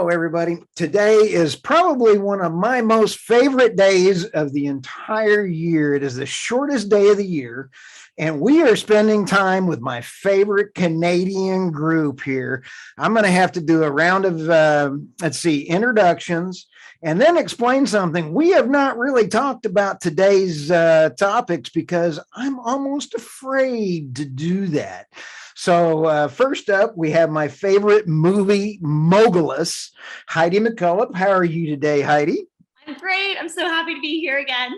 Hello, everybody. Today is probably one of my most favorite days of the entire year. It is the shortest day of the year, and we are spending time with my favorite Canadian group here. I'm going to have to do a round of, introductions, and then explain something. We have not really talked about today's topics because I'm almost afraid to do that. So first up, we have my favorite movie mogulus, Heidi McKillop. How are you today, Heidi? I'm great. I'm so happy to be here again.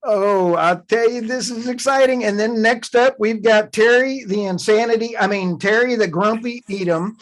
Oh, I'll tell you, this is exciting. And then next up, we've got Terry the Grumpy Etam.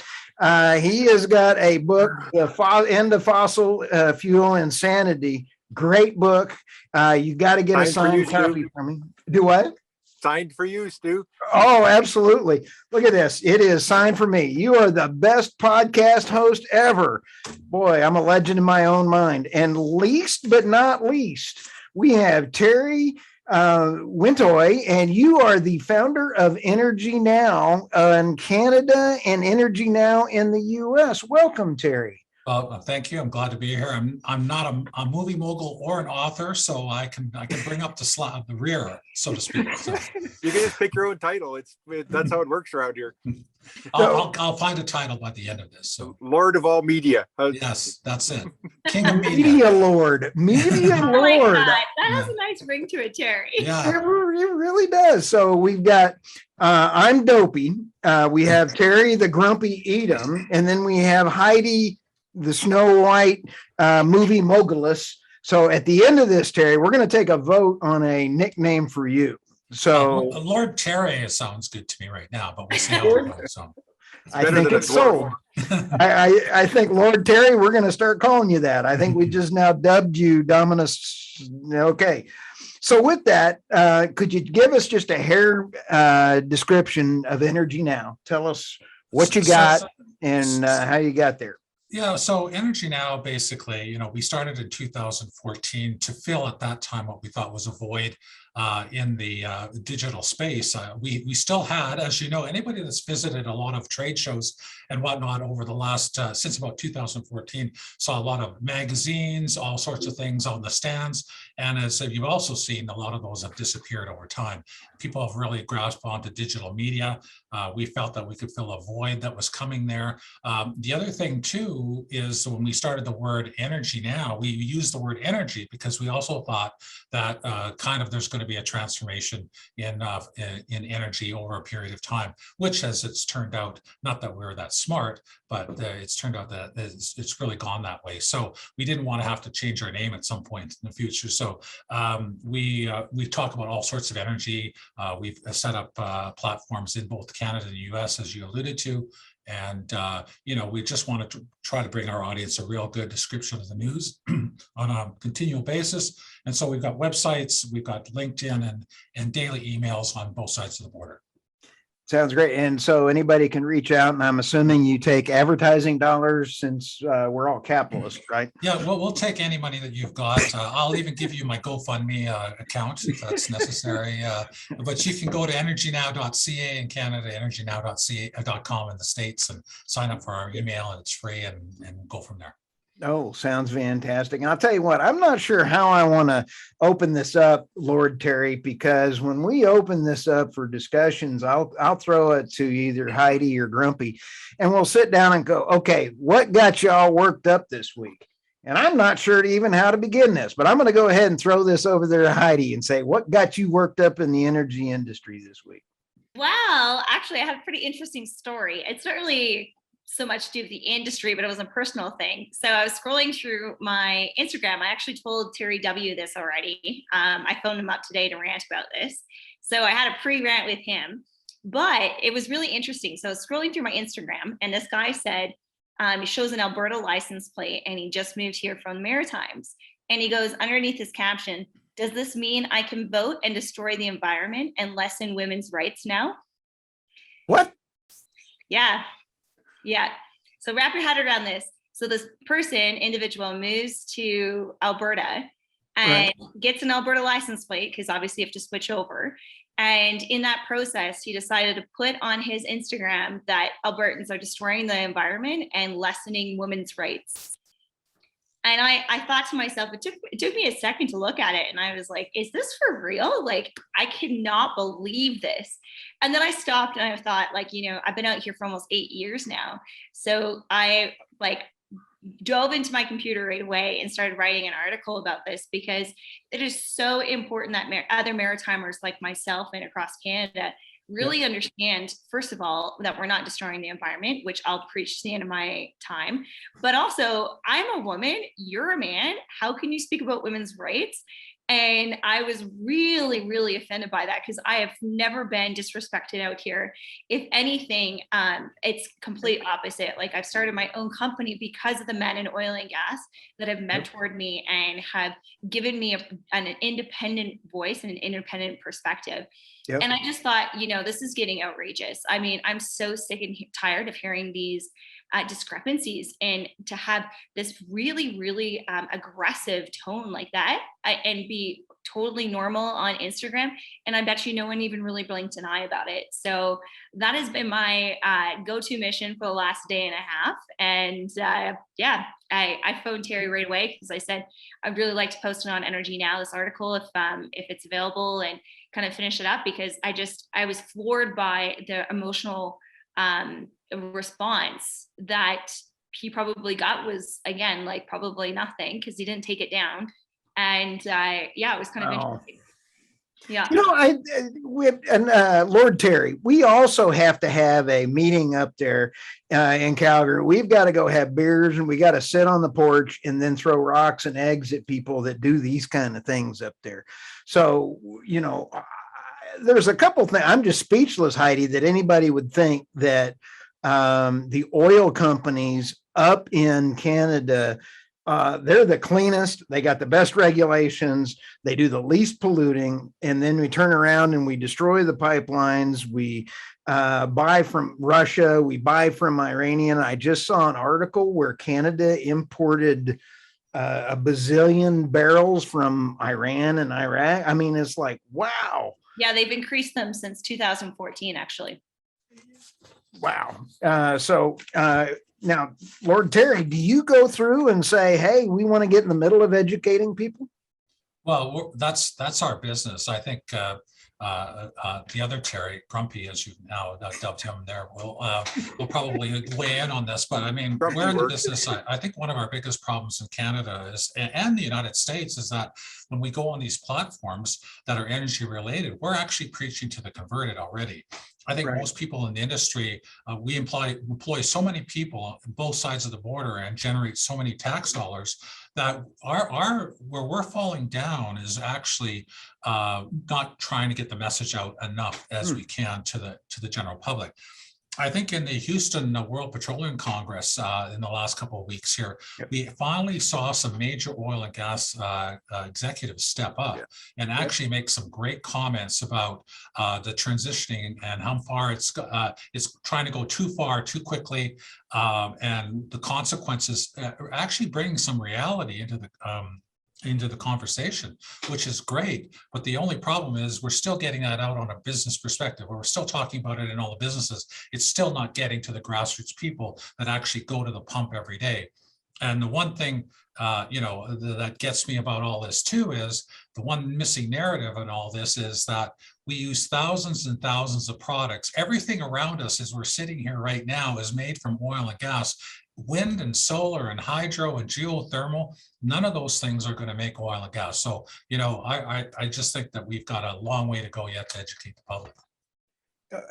He has got a book, The End of Fossil Fuel Insanity. Great book. You got to get a signed copy from me. Do what? Signed for you, Stu. Oh, absolutely. Look at this. It is signed for me. You are the best podcast host ever. Boy, I'm a legend in my own mind. And least but not least, we have Terry Winnitoy, and you are the founder of Energy Now in Canada and Energy Now in the US. Welcome, Terry. Thank you. I'm glad to be here. I'm not a movie mogul or an author, so I can bring up the rear, so to speak. So. You can just pick your own title. That's how it works around here. I'll find a title by the end of this. So Lord of all media. Yes, that's it. King of media. Media Lord. Media Lord. That has a nice ring to it, Terry. Yeah. It really does. So we've got I'm Dopey. We have Terry the Grumpy Etam, and then we have Heidi the Snow White movie mogulus. So at the end of this, Terry, we're going to take a vote on a nickname for you. So Lord Terry sounds good to me right now, but we'll see how it goes. So. I think it's sold. I think Lord Terry, we're going to start calling you that. I think we just now dubbed you Dominus. Okay. So with that, could you give us just a hair description of Energy Now? Tell us what you got and how you got there. Yeah, so Energy Now, basically, we started in 2014 to fill at that time what we thought was a void in the digital space. We still had, as you know, anybody that's visited a lot of trade shows and whatnot over the last, since about 2014, saw a lot of magazines, all sorts of things on the stands. And as you've also seen, a lot of those have disappeared over time. People have really grasped onto digital media. We felt that we could fill a void that was coming there. The other thing too is when we started the word Energy Now, we used the word energy because we also thought that there's going to be a transformation in energy over a period of time, which, as it's turned out, not that we're that smart, but it's turned out that it's really gone that way. So we didn't want to have to change our name at some point in the future. So we talk about all sorts of energy. We've set up platforms in both Canada and the US, as you alluded to. And, we just want to try to bring our audience a real good description of the news on a continual basis. And so we've got websites, we've got LinkedIn and daily emails on both sides of the border. Sounds great. And so anybody can reach out, and I'm assuming you take advertising dollars since we're all capitalists, right? Yeah, well, we'll take any money that you've got. I'll even give you my GoFundMe account if that's necessary. But you can go to energynow.ca in Canada, energynow.com in the States, and sign up for our email, and it's free, and go from there. Oh, sounds fantastic. And I'll tell you what, I'm not sure how I want to open this up, Lord Terry, because when we open this up for discussions, I'll throw it to either Heidi or Grumpy, and we'll sit down and go, okay, what got you all worked up this week? And I'm not sure even how to begin this, but I'm going to go ahead and throw this over there to Heidi and say, what got you worked up in the energy industry this week? Well, actually, I have a pretty interesting story. It's not really so much to do with the industry, but it was a personal thing. So I was scrolling through my Instagram. I actually told Terry W this already. I phoned him up today to rant about this. So I had a pre-rant with him, but it was really interesting. So I was scrolling through my Instagram, and this guy said, he shows an Alberta license plate, and he just moved here from the Maritimes. And he goes underneath his caption, "Does this mean I can vote and destroy the environment and lessen women's rights now?" What? Yeah. So wrap your head around this. So this individual moves to Alberta and gets an Alberta license plate, because obviously you have to switch over. And in that process, he decided to put on his Instagram that Albertans are destroying the environment and lessening women's rights. And I thought to myself, it took me a second to look at it. And I was like, is this for real? Like, I cannot believe this. And then I stopped and I thought, like, I've been out here for almost 8 years now. So I dove into my computer right away and started writing an article about this, because it is so important that other Maritimers like myself and across Canada really understand, first of all, that we're not destroying the environment, which I'll preach to the end of my time. But also, I'm a woman, you're a man. How can you speak about women's rights? And I was really, really offended by that, because I have never been disrespected out here. If anything, it's complete opposite. Like, I've started my own company because of the men in oil and gas that have mentored me and have given me an independent voice and an independent perspective. Yep. And I just thought, this is getting outrageous. I mean, I'm so sick and tired of hearing these discrepancies, and to have this really, really aggressive tone like that and be totally normal on Instagram. And I bet no one even really blinked an eye about it. So that has been my go-to mission for the last day and a half. And I phoned Terry right away, because I said, I'd really like to post it on Energy Now, this article, if it's available, and kind of finish it up, because I was floored by the emotional response that he probably got. Was, again, like, probably nothing, because he didn't take it down. And it was kind of interesting. Yeah. Lord Terry, we also have to have a meeting up there in Calgary. We've got to go have beers, and we got to sit on the porch and then throw rocks and eggs at people that do these kind of things up there. So, there's a couple things. I'm just speechless, Heidi, that anybody would think that the oil companies up in Canada, they're the cleanest, they got the best regulations, they do the least polluting, and then we turn around and we destroy the pipelines. We buy from Russia, we buy from Iranian. I just saw an article where Canada imported a bazillion barrels from Iran and Iraq. I mean, it's like, wow. Yeah, they've increased them since 2014, actually. Wow. Now, Lord Terry, do you go through and say, hey, we want to get in the middle of educating people? Well, that's our business. I think the other Terry, Grumpy, as you now dubbed him there, will probably weigh in on this. But I mean, Grumpy we're in the works. business. I think one of our biggest problems in Canada is, and the United States, is that when we go on these platforms that are energy related, we're actually preaching to the converted already. I think most people in the industry, we employ so many people on both sides of the border and generate so many tax dollars that where we're falling down is actually not trying to get the message out enough as we can to the general public. I think in the Houston World Petroleum Congress in the last couple of weeks here, we finally saw some major oil and gas executives step up and actually make some great comments about the transitioning and how far it's trying to go too far too quickly, and the consequences, actually bringing some reality into the conversation, which is great. But the only problem is we're still getting that out on a business perspective, or we're still talking about it in all the businesses. It's still not getting to the grassroots people that actually go to the pump every day. And the one thing, that gets me about all this too, is the one missing narrative in all this is that we use thousands and thousands of products. Everything around us as we're sitting here right now is made from oil and gas. Wind and solar and hydro and geothermal, none of those things are going to make oil and gas. So, I just think that we've got a long way to go yet to educate the public.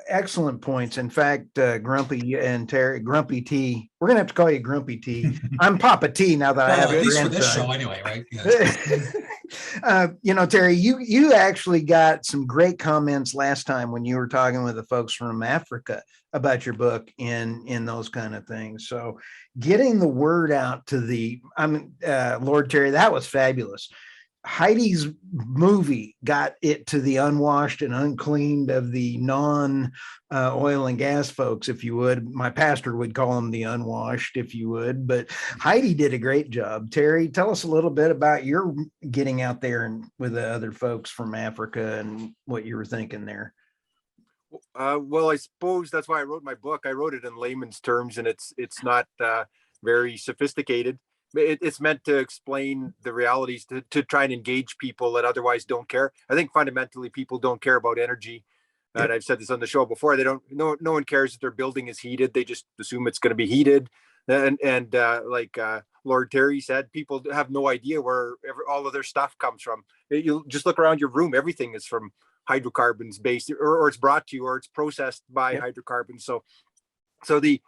Excellent points. In fact, Grumpy and Terry, Grumpy T, we're going to have to call you Grumpy T. I'm Papa T now that I have at least a for this grandson. show anyway, right? Yes. Terry, you actually got some great comments last time when you were talking with the folks from Africa about your book in those kind of things. So getting the word out to Lord Terry, that was fabulous. Heidi's movie got it to the unwashed and uncleaned of the non oil and gas folks, if you would. My pastor would call them the unwashed, if you would. But Heidi did a great job. Terry, tell us a little bit about your getting out there and with the other folks from Africa and what you were thinking there. Well, I suppose that's why I wrote my book. I wrote it in layman's terms, and it's not very sophisticated. It's meant to explain the realities, to try and engage people that otherwise don't care. I think fundamentally people don't care about energy. And I've said this on the show before. They don't. No one cares if their building is heated. They just assume it's going to be heated. And like Lord Terry said, people have no idea where all of their stuff comes from. You just look around your room. Everything is from hydrocarbons based, or it's brought to you, or it's processed by hydrocarbons. So the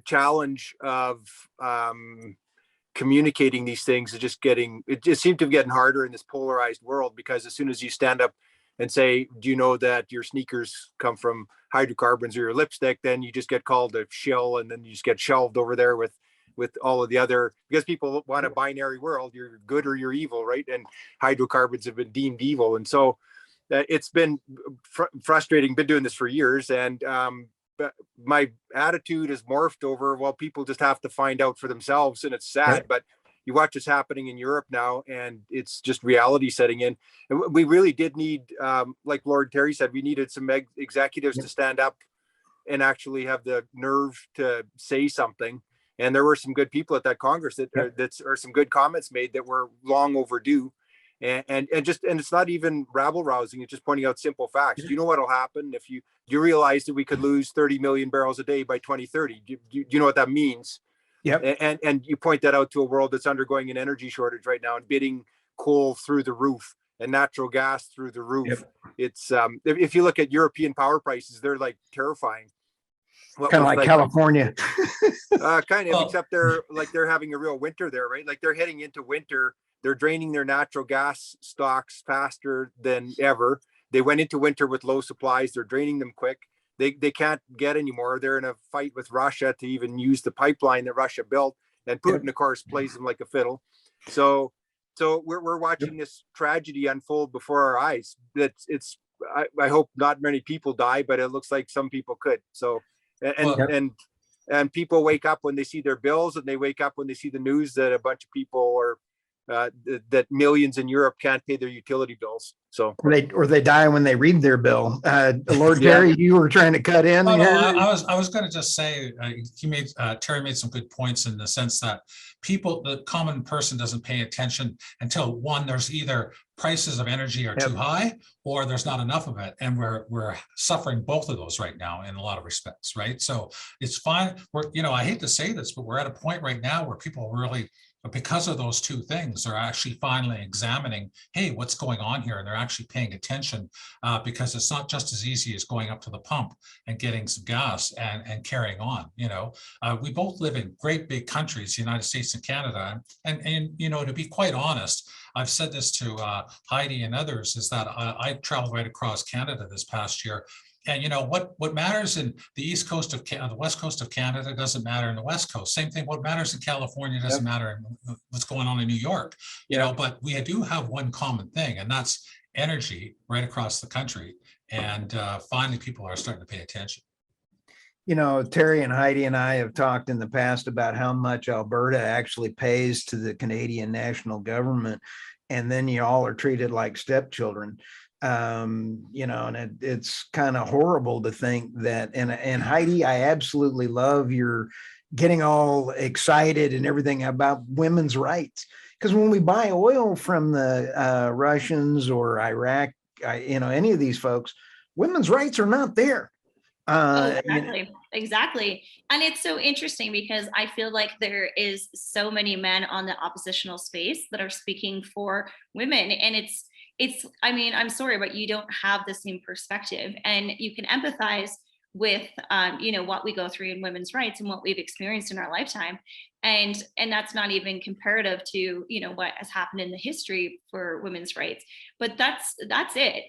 challenge of communicating these things is just seemed to be getting harder in this polarized world, because as soon as you stand up and say, do you know that your sneakers come from hydrocarbons, or your lipstick, then you just get called a shill, and then you just get shelved over there with all of the other, because people want a binary world, you're good or you're evil, right? And hydrocarbons have been deemed evil. And so it's been frustrating, been doing this for years. And but my attitude has morphed over, well, people just have to find out for themselves, and it's sad, but you watch what's happening in Europe now, and it's just reality setting in. And we really did need, like Lord Terry said, we needed some executives to stand up and actually have the nerve to say something. And there were some good people at that Congress that or some good comments made that were long overdue. And it's not even rabble rousing. It's just pointing out simple facts. Do you know what'll happen if you realize that we could lose 30 million barrels a day by 2030? Do you know what that means? Yep. And you point that out to a world that's undergoing an energy shortage right now and bidding coal through the roof and natural gas through the roof. Yep. It's if you look at European power prices, they're like terrifying. Kind of like California. Kind of, except they're having a real winter there, right? Like they're heading into winter. They're draining their natural gas stocks faster than ever. They went into winter with low supplies. They're draining them quick. They can't get any more. They're in a fight with Russia to even use the pipeline that Russia built. And Putin, of course, plays them like a fiddle. So we're watching this tragedy unfold before our eyes. I hope not many people die, but it looks like some people could. So and people wake up when they see their bills, and they wake up when they see the news that a bunch of people are that millions in Europe can't pay their utility bills. So or they die when they read their bill. Lord Terry, you were trying to cut in. No, I was going to just say Terry made some good points in the sense that the common person doesn't pay attention until there's either prices of energy are too high, or there's not enough of it, and we're suffering both of those right now in a lot of respects, right? So it's fine. I hate to say this, but we're at a point right now where people really, because of those two things, are actually finally examining, hey, what's going on here? And they're actually paying attention, because it's not just as easy as going up to the pump and getting some gas and carrying on. We both live in great big countries, the United States and Canada. And to be quite honest, I've said this to Heidi and others, is that I traveled right across Canada this past year. And what matters in the East Coast of the West Coast of Canada doesn't matter in the West Coast. Same thing. What matters in California doesn't matter in what's going on in New York. But we do have one common thing, and that's energy right across the country. And finally, people are starting to pay attention. Terry and Heidi and I have talked in the past about how much Alberta actually pays to the Canadian national government, and then you all are treated like stepchildren. And it's kind of horrible to think that. And Heidi, I absolutely love your getting all excited and everything about women's rights, because when we buy oil from the Russians or Iraq, any of these folks, women's rights are not there. Exactly. And it's so interesting because I feel like there is so many men on the oppositional space that are speaking for women, and I'm sorry, but you don't have the same perspective, and you can empathize with what we go through in women's rights and what we've experienced in our lifetime, and that's not even comparative to what has happened in the history for women's rights. But that's it.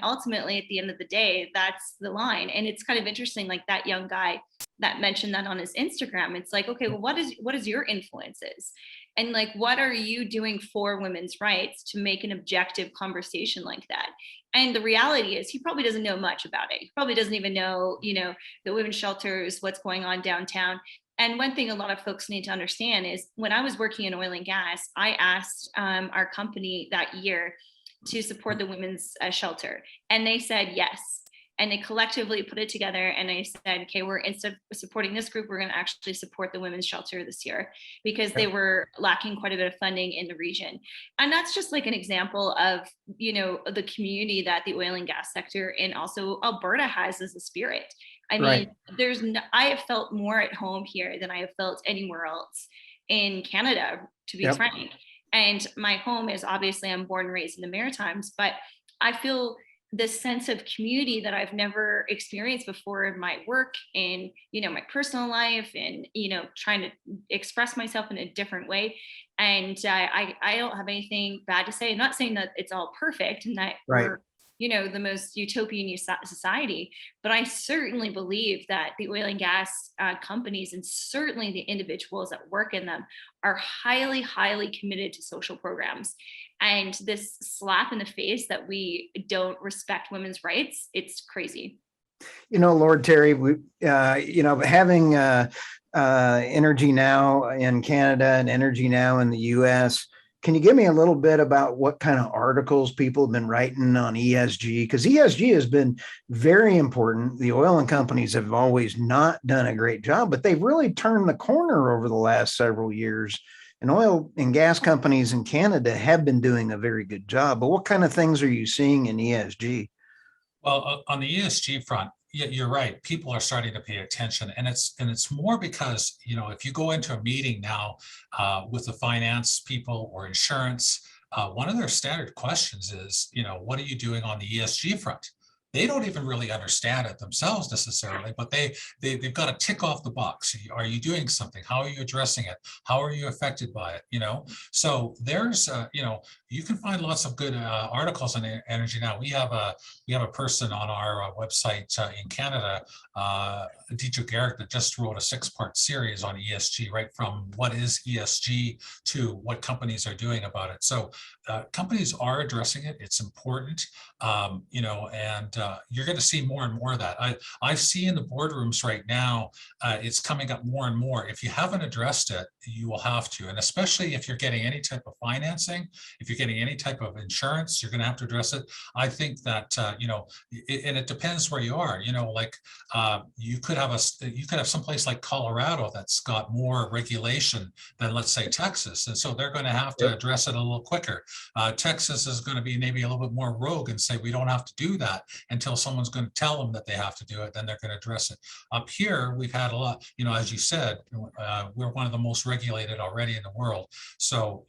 Ultimately, at the end of the day, that's the line. And it's kind of interesting, like that young guy that mentioned that on his Instagram. It's like, okay, well, what is your influences? And like, what are you doing for women's rights to make an objective conversation like that? And the reality is he probably doesn't know much about it. He probably doesn't even know, the women's shelters, what's going on downtown. And one thing a lot of folks need to understand is when I was working in oil and gas, I asked our company that year to support the women's shelter. And they said yes. And they collectively put it together, and I said, okay, we're, instead of supporting this group, we're going to actually support the women's shelter this year, because they were lacking quite a bit of funding in the region. And that's just like an example of, the community that the oil and gas sector and also Alberta has as a spirit. I mean, I have felt more at home here than I have felt anywhere else in Canada, to be frank. And my home is, obviously, I'm born and raised in the Maritimes, but I feel this sense of community that I've never experienced before in my work, in my personal life, and trying to express myself in a different way. And I don't have anything bad to say. I'm not saying that it's all perfect and that we're the most utopian society, but I certainly believe that the oil and gas companies, and certainly the individuals that work in them, are highly, highly committed to social programs. And this slap in the face that we don't respect women's rights, it's crazy. Lord Terry, we, having Energy Now in Canada and Energy Now in the US, can you give me a little bit about what kind of articles people have been writing on ESG? Because ESG has been very important. The oil and companies have always not done a great job, but they've really turned the corner over the last several years. And oil and gas companies in Canada have been doing a very good job. But what kind of things are you seeing in ESG? Well, on the ESG front, you're right. People are starting to pay attention, and it's more because, if you go into a meeting now with the finance people or insurance, one of their standard questions is, what are you doing on the ESG front? They don't even really understand it themselves necessarily, but they've got to tick off the box. Are you doing something? How are you addressing it? How are you affected by it? So there's, you can find lots of good articles on Energy Now. We have a person on our website in Canada, Dietrich Garrick, that just wrote a 6-part series on ESG, right from what is ESG to what companies are doing about it. So companies are addressing it. It's important, and you're going to see more and more of that. I see in the boardrooms right now, it's coming up more and more. If you haven't addressed it, you will have to, and especially if you're getting any type of financing, if you're getting any type of insurance, you're going to have to address it. I think that and it depends where you are. You could have some place like Colorado that's got more regulation than, let's say, Texas, and so they're going to have to address it a little quicker. Texas is going to be maybe a little bit more rogue and say we don't have to do that until someone's going to tell them that they have to do it. Then they're going to address it. Up here, we've had a lot. As you said, we're one of the most regulated already in the world. So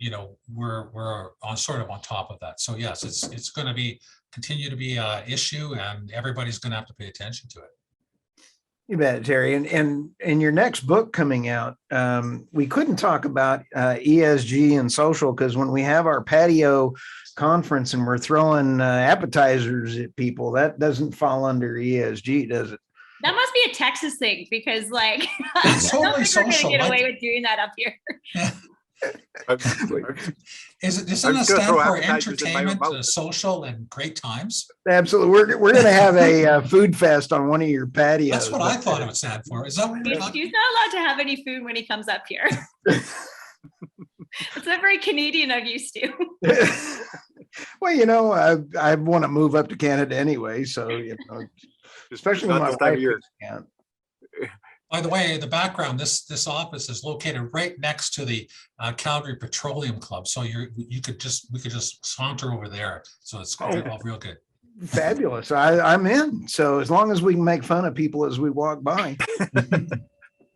we're on top of that. So yes, it's going to continue to be an issue, and everybody's going to have to pay attention to it. You bet, Terry. And in your next book coming out, we couldn't talk about ESG and social, because when we have our patio conference and we're throwing appetizers at people, that doesn't fall under ESG, does it? That must be a Texas thing, because it's I don't totally think we're going to social, get away right? with doing that up here. Doesn't that stand for entertainment, social, and great times? Absolutely. We're going to have a food fest on one of your patios. That's what I thought it would stand for. Is that what you're talking? He's not allowed to have any food when he comes up here. It's not very Canadian of you, Stu. Well, I want to move up to Canada anyway, so especially when my wife can't. By the way, the background, this office is located right next to the Calgary Petroleum Club. So we could just saunter over there. So it's all real good. Fabulous. I'm in. So as long as we can make fun of people as we walk by,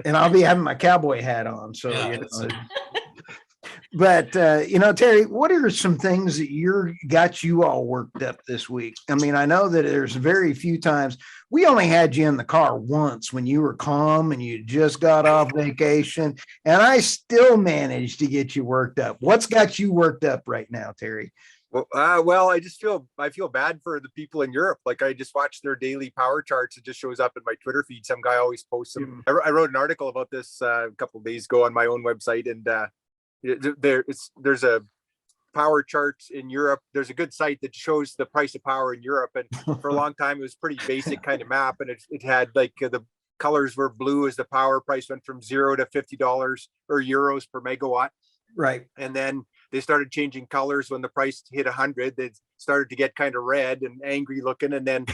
and I'll be having my cowboy hat on. So, But, Terry, what are some things that got you all worked up this week? I mean, I know that there's very few times. We only had you in the car once when you were calm and you just got off vacation, and I still managed to get you worked up. What's got you worked up right now, Terry? Well, I feel bad for the people in Europe. Like I just watched their daily power charts. It just shows up in my Twitter feed. Some guy always posts them. I wrote an article about this a couple of days ago on my own website, and there's a power charts in Europe. There's a good site that shows the price of power in Europe, and for a long time it was pretty basic kind of map, and it had like the colors were blue as the power price went from $0 to $50 or euros per megawatt. Right. And then they started changing colors when the price hit 100. They started to get kind of red and angry looking, and then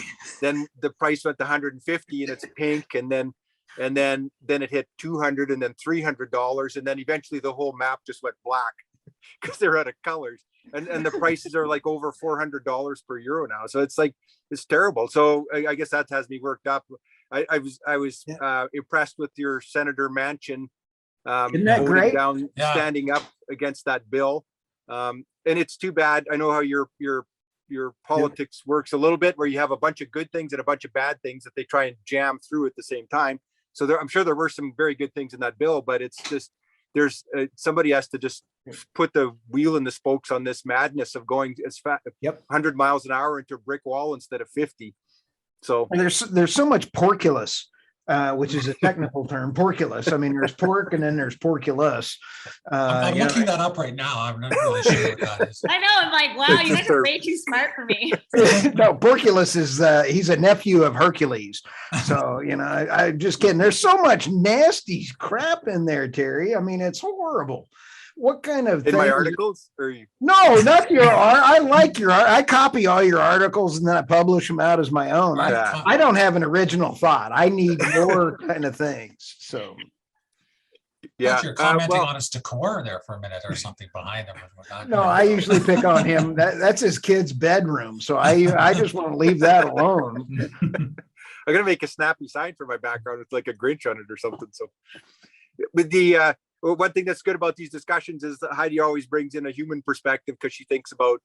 the price went to 150 and it's pink, and then it hit 200 and then $300, and then eventually the whole map just went black because they're out of colors, and the prices are like over $400 per euro now. So it's like, it's terrible. So I guess that has me worked up. I was impressed with your Senator Manchin Isn't that great? down, standing up against that bill. And it's too bad. I know how your politics works a little bit, where you have a bunch of good things and a bunch of bad things that they try and jam through at the same time. So I'm sure there were some very good things in that bill, but it's just, there's somebody has to just put the wheel in the spokes on this madness of going as fast 100 miles an hour into a brick wall instead of 50. So and there's so much porculus, which is a technical term, porculus. I mean, there's pork and then there's porculus. I'm looking that up right now. I'm not really sure what that is. I know. I'm like, wow, you guys are way too smart for me. No, porculus is he's a nephew of Hercules. So, I'm just kidding. There's so much nasty crap in there, Terry. I mean, it's horrible. What kind of in my articles? No, not your art. I like your art. I copy all your articles and then I publish them out as my own. I don't have an original thought. I need more kind of things. So yeah, you're commenting on his decor there for a minute or something behind him. No, I usually pick on him. That's his kid's bedroom. So I just want to leave that alone. I'm gonna make a snappy sign for my background with like a Grinch on it or something. So with the one thing that's good about these discussions is that Heidi always brings in a human perspective, because she thinks about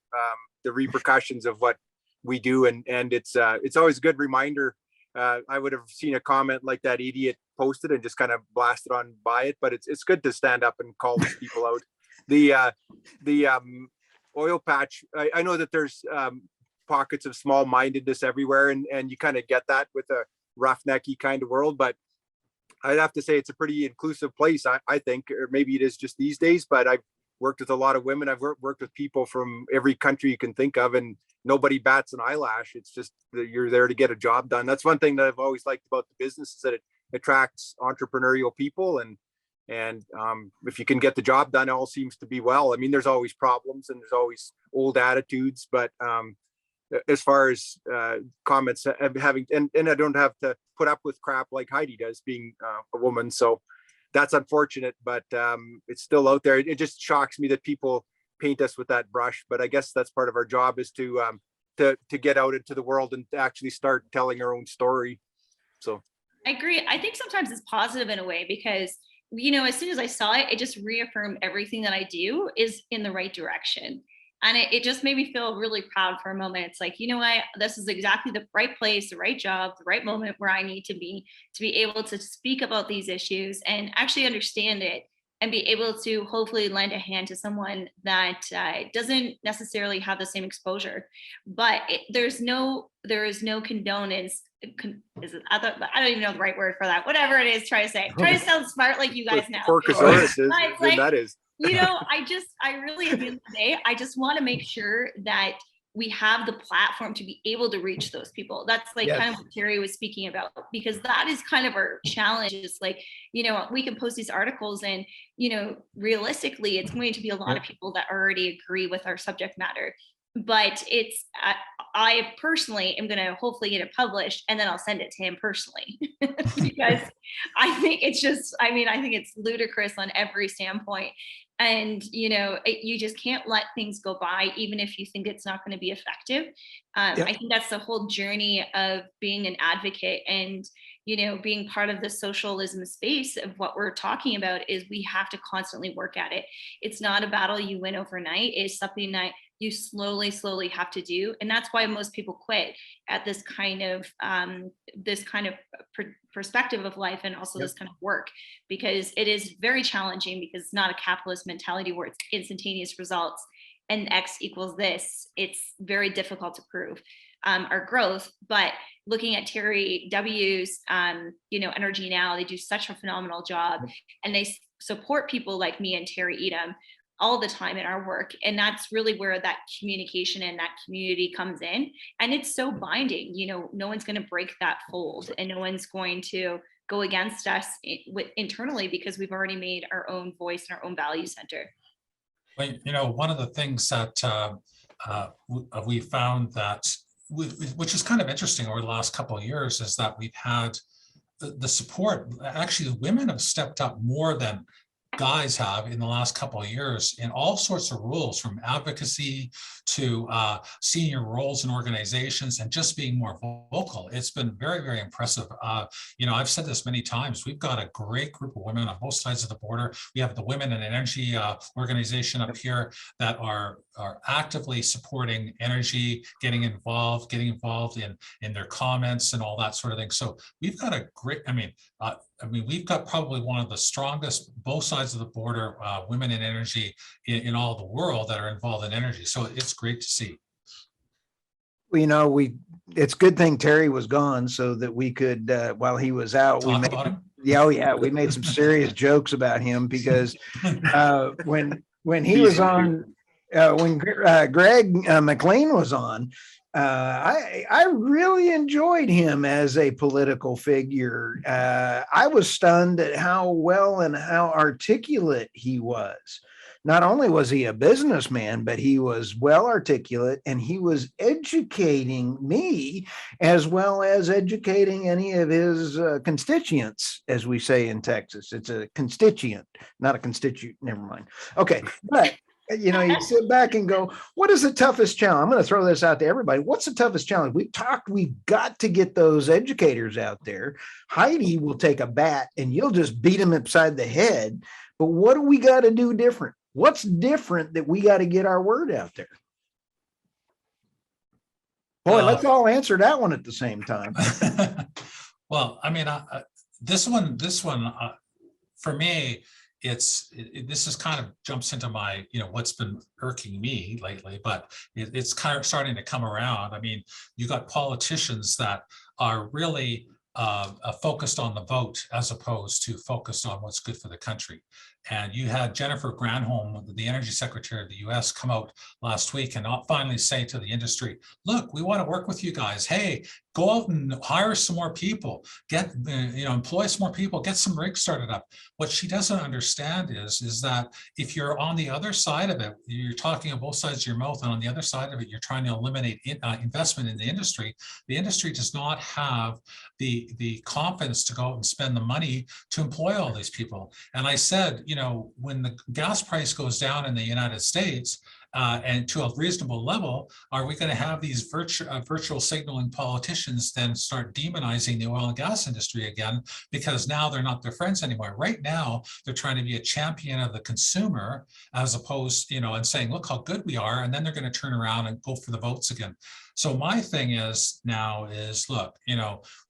the repercussions of what we do, and it's always a good reminder. I would have seen a comment like that idiot posted and just kind of blasted on by it, but it's good to stand up and call these people out. The oil patch, I know that there's pockets of small-mindedness everywhere, and you kind of get that with a roughnecky kind of world, but I'd have to say it's a pretty inclusive place, I think, or maybe it is just these days, but I've worked with a lot of women. I've worked with people from every country you can think of, and nobody bats an eyelash. It's just that you're there to get a job done. That's one thing that I've always liked about the business, is that it attracts entrepreneurial people, and if you can get the job done, it all seems to be well. I mean, there's always problems and there's always old attitudes, but as far as comments having, and I don't have to put up with crap like Heidi does, being a woman. So that's unfortunate, but it's still out there. It just shocks me that people paint us with that brush, but I guess that's part of our job, is to get out into the world and actually start telling our own story. So I agree. I think sometimes it's positive in a way, because as soon as I saw it, it just reaffirmed everything that I do is in the right direction. And it just made me feel really proud for a moment. It's like, what, this is exactly the right place, the right job, the right moment where I need to be able to speak about these issues and actually understand it, and be able to hopefully lend a hand to someone that doesn't necessarily have the same exposure. But there is no condonance. I don't even know the right word for that. Whatever it is, try to sound smart like you guys now. Porcosaurus is, like, that is. I really, at the end of the day, I just want to make sure that we have the platform to be able to reach those people. That's like kind of what Terry was speaking about, because that is kind of our challenge. Is like, we can post these articles and, realistically, it's going to be a lot of people that already agree with our subject matter. But it's, I personally am going to hopefully get it published, and then I'll send it to him personally, because I think it's ludicrous on every standpoint. And, you just can't let things go by, even if you think it's not going to be effective. I think that's the whole journey of being an advocate and, being part of the socialism space of what we're talking about, is we have to constantly work at it. It's not a battle you win overnight. It's something that you slowly have to do. And that's why most people quit at this kind of perspective of life, and also this kind of work, because it is very challenging, because it's not a capitalist mentality where it's instantaneous results. and X equals this, it's very difficult to prove our growth. But looking at Terry W's, Energy Now, they do such a phenomenal job, and they support people like me and Terry Etam all the time in our work. And that's really where that communication and that community comes in. And it's so binding, no one's going to break that fold, and no one's going to go against us internally, because we've already made our own voice and our own value center. Well, one of the things that we found that, which is kind of interesting over the last couple of years, is that we've had the support. Actually, women have stepped up more than guys have in the last couple of years in all sorts of roles, from advocacy to senior roles in organizations, and just being more vocal. It's been very, very impressive. I've said this many times. We've got a great group of women on both sides of the border. We have the Women in Energy organization up here that are actively supporting energy, getting involved in their comments and all that sort of thing. So we've got a great, we've got probably one of the strongest, both sides of the border, women in energy in all the world that are involved in energy. So it's great to see. Well, it's a good thing Terry was gone, so that we could, while he was out, we made some serious jokes about him, because when he was on, when Greg McLean was on, I really enjoyed him as a political figure. I was stunned at how well and how articulate he was. Not only was he a businessman, but he was well articulate, and he was educating me as well as educating any of his constituents, as we say in Texas. It's a constituent, not a constituent. Never mind. Okay, but you sit back and go, what is the toughest challenge? I'm going to throw this out to everybody. What's the toughest challenge? We've got to get those educators out there. Heidi will take a bat and you'll just beat them upside the head. But what do we got to do different? What's different that we got to get our word out there? Boy, let's all answer that one at the same time. Well, this one, for me, this is kind of jumps into my, what's been irking me lately, but it's kind of starting to come around. You got politicians that are really focused on the vote as opposed to focused on what's good for the country. And you had Jennifer Granholm, the Energy Secretary of the US, come out last week and finally say to the industry, look, we want to work with you guys. Hey, go out and hire some more people, employ some more people, get some rigs started up. What she doesn't understand is that if you're on the other side of it, you're talking on both sides of your mouth, and on the other side of it, you're trying to eliminate investment in the industry. The industry does not have the confidence to go out and spend the money to employ all these people. And I said, when the gas price goes down in the United States, and to a reasonable level, are we going to have these virtual signaling politicians then start demonizing the oil and gas industry again, because now they're not their friends anymore? Right now, they're trying to be a champion of the consumer, as opposed, and saying, look how good we are, and then they're going to turn around and go for the votes again. So my thing is look,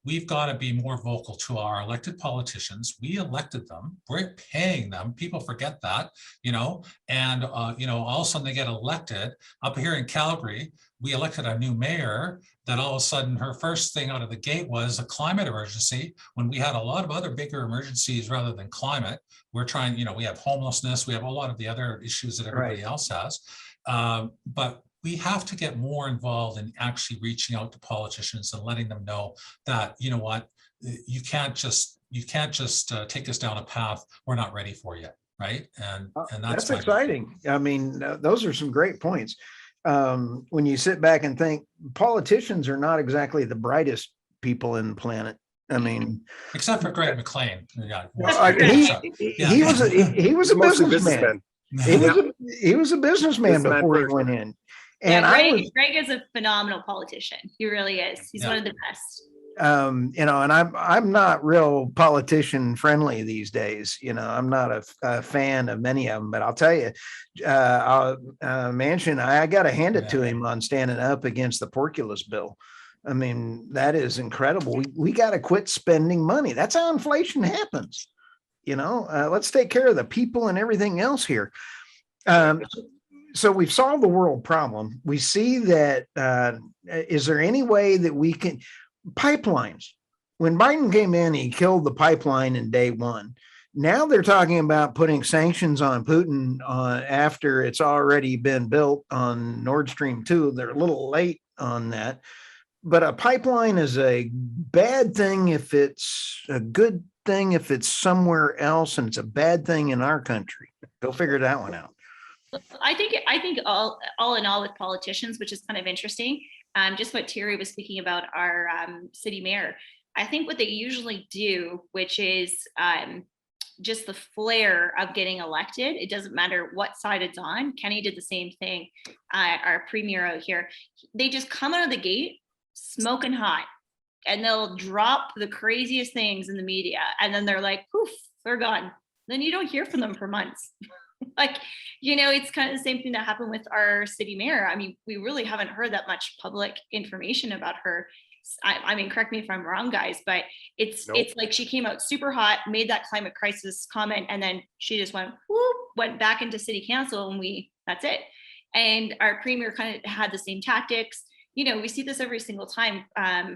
we've got to be more vocal to our elected politicians. We elected them, we're paying them. People forget that, and all of a sudden they get elected. Up here in Calgary, we elected a new mayor that all of a sudden her first thing out of the gate was a climate emergency, when we had a lot of other bigger emergencies rather than climate. We're trying, we have homelessness, we have a lot of the other issues that everybody else has. But we have to get more involved in actually reaching out to politicians and letting them know that, you can't just take us down a path we're not ready for yet, right? And that's exciting. Those are some great points. When you sit back and think, politicians are not exactly the brightest people in the planet. Except for Greg McLean. He was a businessman. He was a businessman before he went in. And Greg is a phenomenal politician. He really is. He's one of the best. And I'm not real politician friendly these days. I'm not a fan of many of them, but I'll tell you, Manchin, I got to hand it to him on standing up against the Porcupine Bill. That is incredible. We got to quit spending money. That's how inflation happens. Let's take care of the people and everything else here. so we've solved the world problem. We see that, is there any way that we can, pipelines, when Biden came in, he killed the pipeline in day one. Now they're talking about putting sanctions on Putin after it's already been built on Nord Stream 2. They're a little late on that. But a pipeline is a bad thing if it's a good thing if it's somewhere else, and it's a bad thing in our country. Go figure that one out. I think all in all with politicians, which is kind of interesting, just what Terry was speaking about our city mayor. I think what they usually do, which is just the flair of getting elected. It doesn't matter what side it's on. Kenny did the same thing. Our premier out here, they just come out of the gate smoking hot, and they'll drop the craziest things in the media, and then they're like, poof, they're gone. Then you don't hear from them for months. Like, it's kind of the same thing that happened with our city mayor. I mean, we really haven't heard that much public information about her. I mean, correct me if I'm wrong, guys, but it's like she came out super hot, made that climate crisis comment, and then she just went back into city council, and that's it. And our premier kind of had the same tactics. We see this every single time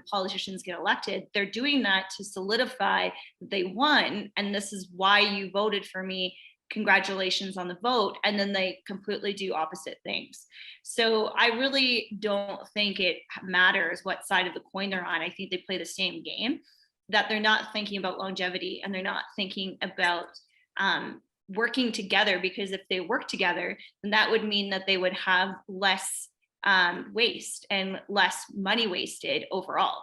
politicians get elected. They're doing that to solidify that they won, and this is why you voted for me. Congratulations on the vote. And then they completely do opposite things. So I really don't think it matters what side of the coin they're on. I think they play the same game, that they're not thinking about longevity, and they're not thinking about working together, because if they work together, then that would mean that they would have less waste and less money wasted overall.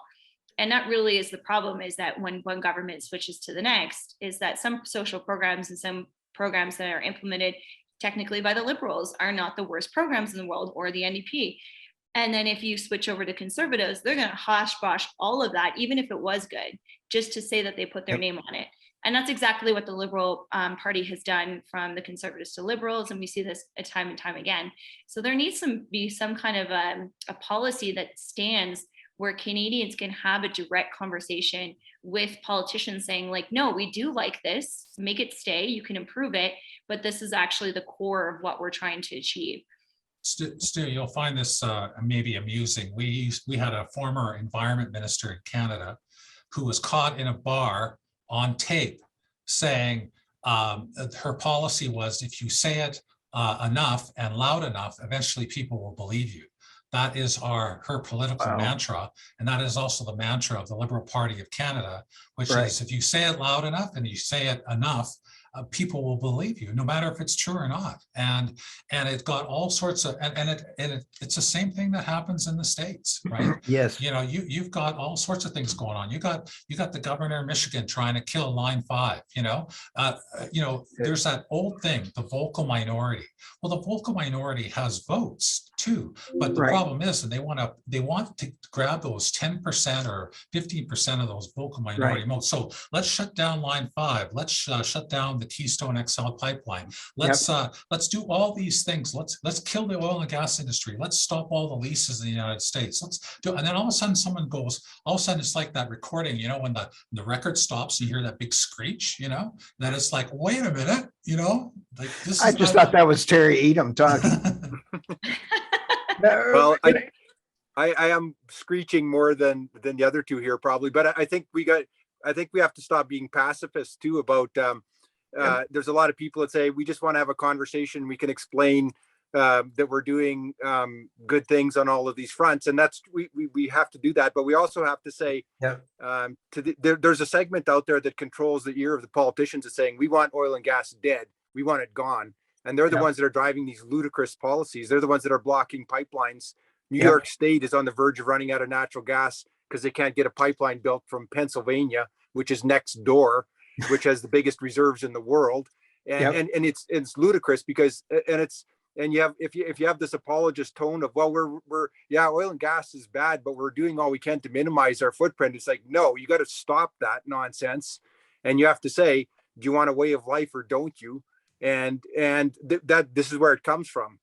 And that really is the problem, is that when one government switches to the next, is that some social programs and some programs that are implemented technically by the Liberals are not the worst programs in the world, or the NDP. And then if you switch over to Conservatives, they're going to hosh-bosh all of that, even if it was good, just to say that they put their name on it. And that's exactly what the Liberal Party has done, from the Conservatives to Liberals. And we see this time and time again. So there needs to be some kind of a policy that stands where Canadians can have a direct conversation with politicians saying, like, no, we do like this, make it stay, you can improve it, but this is actually the core of what we're trying to achieve. Stu, you'll find this maybe amusing. We had a former environment minister in Canada who was caught in a bar on tape saying her policy was, if you say it enough and loud enough, eventually people will believe you. That is her political mantra. And that is also the mantra of the Liberal Party of Canada, which is, if you say it loud enough and you say it enough, people will believe you, no matter if it's true or not. And it got all sorts of, it's the same thing that happens in the States, right? Yes. You've got all sorts of things going on. You got the governor of Michigan trying to kill Line 5. There's that old thing, the vocal minority. Well, the vocal minority has votes too, but the problem is, and they want to grab those 10% or 15% of those vocal minority votes. So let's shut down Line 5. Let's shut down the Keystone XL pipeline. Let's do all these things. Let's kill the oil and gas industry. Let's stop all the leases in the United States. Let's do, and then all of a sudden someone goes, all of a sudden it's like that recording, when the record stops, you hear that big screech, then it's like, wait a minute, like this. I just thought that was Terry Etam talking. Well, I am screeching more than the other two here probably, but I think we have to stop being pacifists too about there's a lot of people that say we just want to have a conversation. We can explain that we're doing good things on all of these fronts, and that's we have to do that. But we also have to say there's a segment out there that controls the ear of the politicians is saying we want oil and gas dead. We want it gone. And they're the ones that are driving these ludicrous policies. They're the ones that are blocking pipelines. New York State is on the verge of running out of natural gas because they can't get a pipeline built from Pennsylvania, which is next door, which has the biggest reserves in the world. And it's ludicrous because you have if you have this apologist tone of, well, we're oil and gas is bad, but we're doing all we can to minimize our footprint. It's like, no, you got to stop that nonsense. And you have to say, do you want a way of life or don't you? And that this is where it comes from.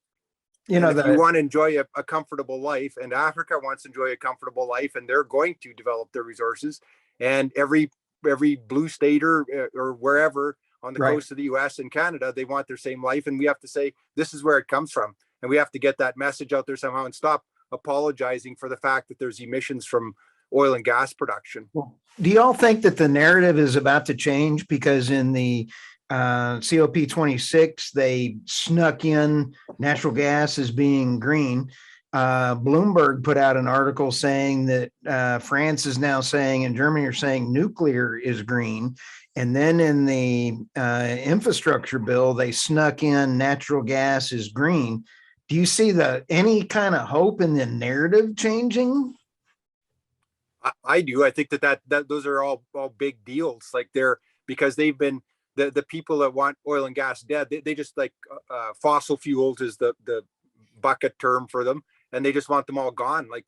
If you want to enjoy a comfortable life, and Africa wants to enjoy a comfortable life, and they're going to develop their resources, and every blue state or wherever on the coast of the US and Canada, they want their same life. And we have to say, this is where it comes from. and we have to get that message out there somehow and stop apologizing for the fact that there's emissions from oil and gas production. Well, do y'all think that the narrative is about to change? Because in the COP26, they snuck in natural gas as being green. Bloomberg put out an article saying that France is now saying, and Germany are saying nuclear is green. And then in the infrastructure bill, they snuck in natural gas is green. Do you see any kind of hope in the narrative changing? I do. I think that those are all big deals. Like because they've been the people that want oil and gas dead. They just like fossil fuels is the bucket term for them, and they just want them all gone. Like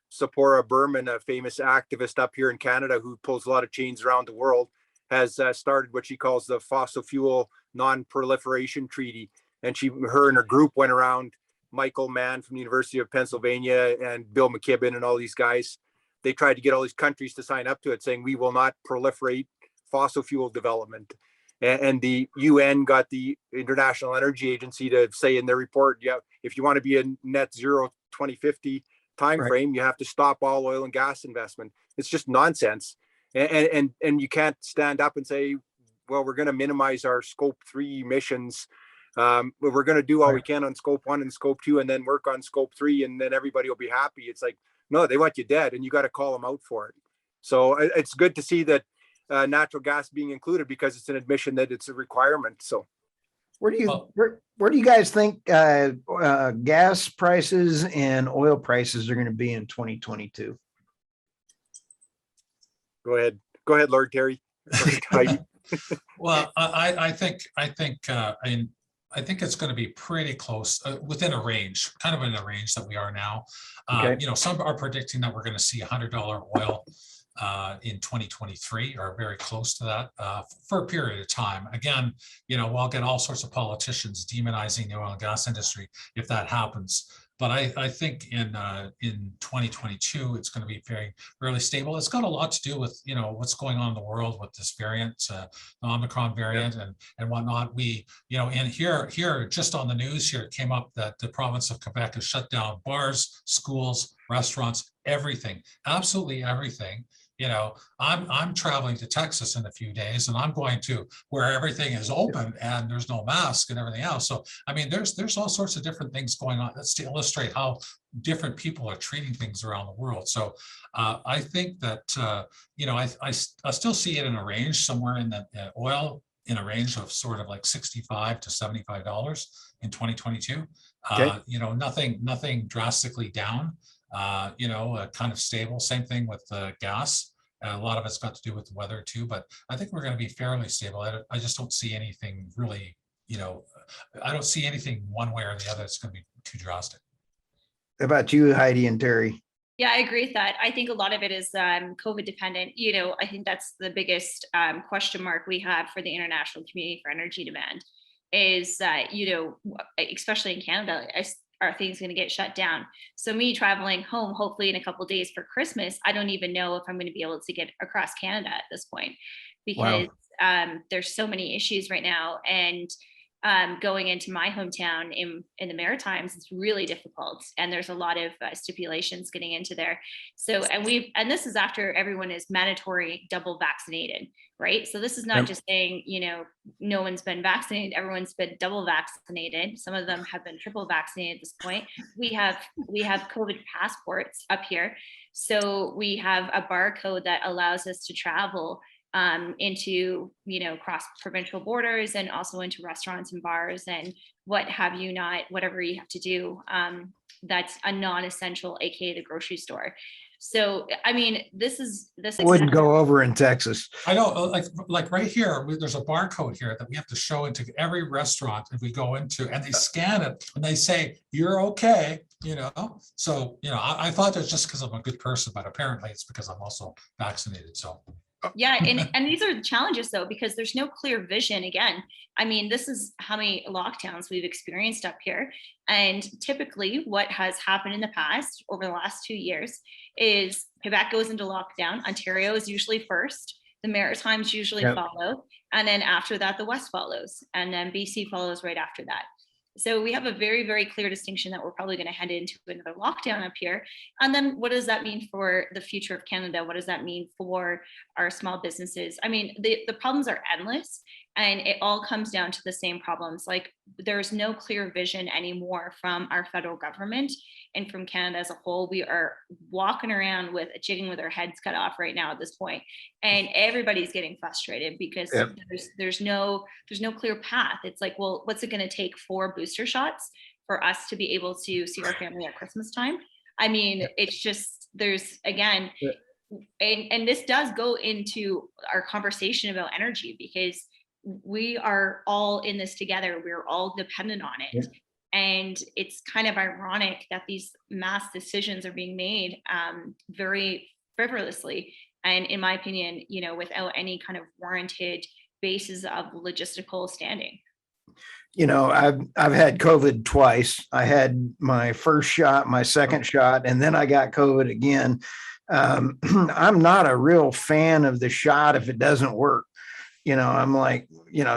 Sephora Berman, a famous activist up here in Canada who pulls a lot of chains around the world, has started what she calls the fossil fuel non-proliferation treaty. And her and her group went around, Michael Mann from the University of Pennsylvania and Bill McKibben and all these guys. They tried to get all these countries to sign up to it, saying we will not proliferate fossil fuel development. And the UN got the International Energy Agency to say in their report, yeah, if you want to be a net zero 2050 timeframe, right, you have to stop all oil and gas investment. It's just nonsense. And you can't stand up and say, well, we're going to minimize our scope 3 emissions. We're going to do all we can on scope 1 and scope 2 and then work on scope 3 and then everybody will be happy. It's like, no, they want you dead and you got to call them out for it. So it's good to see that natural gas being included because it's an admission that it's a requirement. So where do you guys think gas prices and oil prices are going to be in 2022? Go ahead, Lord Terry. Well, I think it's going to be pretty close within a range, kind of in a range that we are now. Okay. Some are predicting that we're going to see $100 oil in 2023 or very close to that for a period of time. Again, we'll get all sorts of politicians demonizing the oil and gas industry if that happens. But I think in 2022, it's going to be really stable. It's got a lot to do with, what's going on in the world with this variant, the Omicron variant and whatnot. And here, just on the news here, it came up that the province of Quebec has shut down bars, schools, restaurants, everything, absolutely everything. I'm traveling to Texas in a few days and I'm going to where everything is open and there's no mask and everything else. So, I mean, there's all sorts of different things going on. That's to illustrate how different people are treating things around the world. So I think that, I still see it in a range somewhere in the oil in a range of sort of like $65 to $75 in 2022. Okay. Nothing drastically down. Kind of stable. Same thing with gas. A lot of it's got to do with the weather too, but I think we're going to be fairly stable. I just don't see anything really, I don't see anything one way or the other that's going to be too drastic. How about you, Heidi and Terry? Yeah, I agree with that. I think a lot of it is COVID dependent. I think that's the biggest question mark we have for the international community for energy demand is that, especially in Canada, are things going to get shut down? So me traveling home, hopefully in a couple of days for Christmas, I don't even know if I'm going to be able to get across Canada at this point because there's so many issues right now. And going into my hometown in the Maritimes, it's really difficult. And there's a lot of stipulations getting into there. So, and this is after everyone is mandatory double vaccinated, right? So this is not just saying, no one's been vaccinated, everyone's been double vaccinated. Some of them have been triple vaccinated at this point. We have COVID passports up here. So we have a barcode that allows us to travel into, cross provincial borders and also into restaurants and bars and what have you not, whatever you have to do. That's a non-essential, aka the grocery store. So, I mean, this wouldn't go over in Texas. I know, like right here, there's a barcode here that we have to show into every restaurant if we go into, and they scan it and they say, you're okay, So, I thought that's just because I'm a good person, but apparently it's because I'm also vaccinated, so. Yeah, and these are the challenges though, because there's no clear vision. Again, I mean, this is how many lockdowns we've experienced up here. And typically what has happened in the past over the last 2 years is Quebec goes into lockdown. Ontario is usually first. The Maritimes usually follow. And then after that, the West follows. And then BC follows right after that. So we have a very, very clear distinction that we're probably going to head into another lockdown up here. And then what does that mean for the future of Canada? What does that mean for our small businesses? I mean, the problems are endless, and it all comes down to the same problems. Like, there's no clear vision anymore from our federal government and from Canada as a whole. We are walking around with a chicken with our heads cut off right now at this point, and everybody's getting frustrated because Yep. there's no clear path. It's like, well, what's it going to take for booster shots for us to be able to see our family at Christmas time? I mean, it's just, there's, again, and this does go into our conversation about energy, because we are all in this together. We're all dependent on it. And it's kind of ironic that these mass decisions are being made very frivolously, and in my opinion, without any kind of warranted basis of logistical standing. I've had COVID twice. I had my first shot, my second shot, and then I got COVID again. I'm not a real fan of the shot if it doesn't work. I'm like,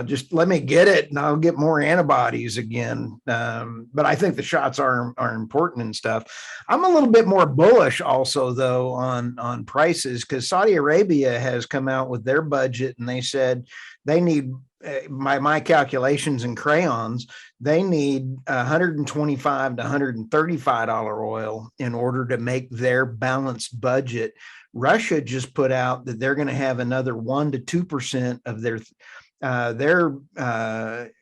just let me get it and I'll get more antibodies again. But I think the shots are important and stuff. I'm a little bit more bullish also, though, on prices, because Saudi Arabia has come out with their budget, and they said they need, my calculations in crayons, they need $125 to $135 oil in order to make their balanced budget. Russia just put out that they're going to have another 1 to 2% of their